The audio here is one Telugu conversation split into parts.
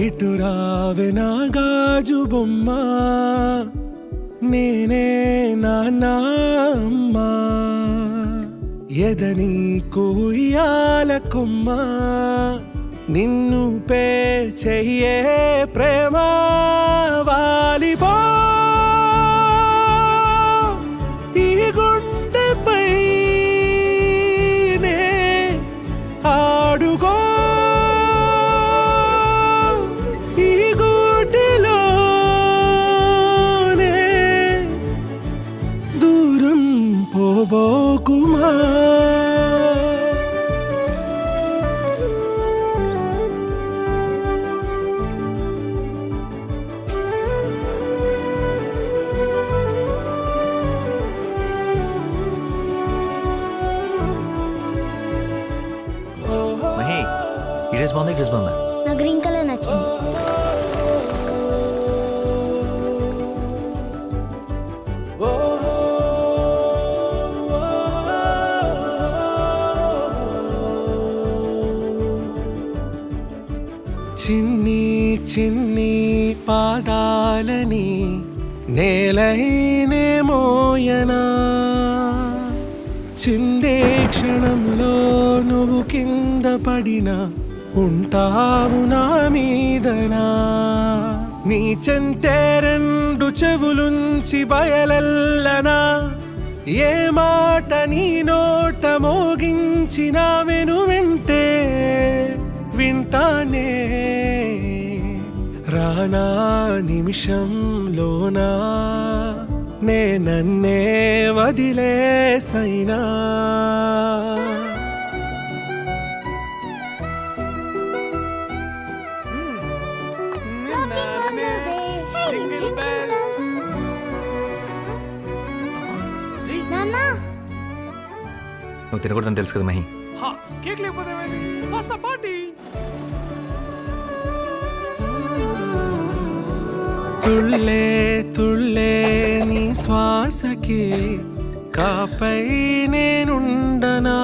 ఇటు రావే నా గాజు బొమ్మ, నేనే నాన్న అమ్మా, ఎదని కూయాల కొమ్మ, నిన్ను పే చెయ్యే ప్రేమ వాలిపో ఈ గుండెపై నే ఆడుగో ఈ గూటిలోనే దూరం పోబోకుమా. డ్రెస్ బాగుంది, డ్రెస్ బాగుందా? నా గ్రీన్ కలర్ నచ్చింది. చిన్ని చిన్ని పాదాలని నేలైనే మోయనా, చిందే క్షణంలో నువ్వు కింద పడినా ఉంటావు నా మీదనా. నీ చెంతే రెండు చెవులుంచి బయలెల్లనా, ఏ మాట నీ నోట మోగించినా వెను వింటే వింటానే. రానా నిమిషంలోనా నే నన్నే వదిలేసైనా. నువ్వు తినకూడదని తెలుసు కదా మహి. కేక్ లేకపోతే పార్టీ. తుళ్ళే తుళ్ళే నీ శ్వాసకి కాపై నేనుండనా,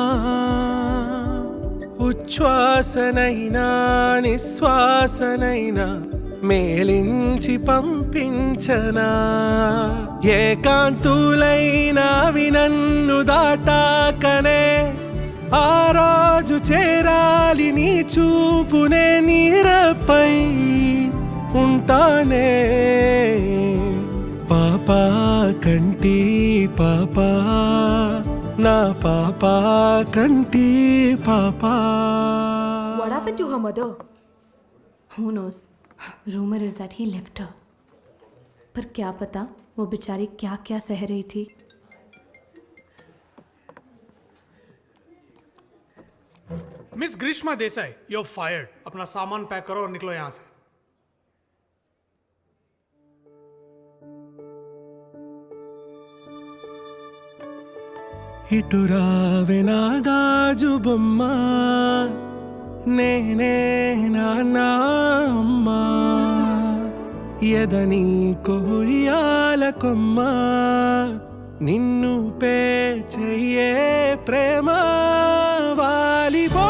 ఉచ్ఛ్వాసనైనా నిశ్వాసనైనా మేలించి పంపించనా. ఏకాంతులైనవి నన్ను దాటాకనే ఆ రోజు చేరాలి నీ చూపునే నీరపై ఉంటానే. పాపా కంటి పాపా నా పాపా కంటి పాపా. What happened to her mother? Who knows? Rumor is that he left her. पर क्या पता वो बेचारी क्या क्या सह रही थी. Miss Greeshma Desai, you're fired. अपना सामान पैक करो और निकलो यहाँ से. ఇటు రావే నా గాజు బొమ్మ, నేనే నాన్న అమ్మా, ఎదని కొయ్యాల కొమ్మ, నిన్ను పే చెయ్యే ప్రేమ వాలిపో.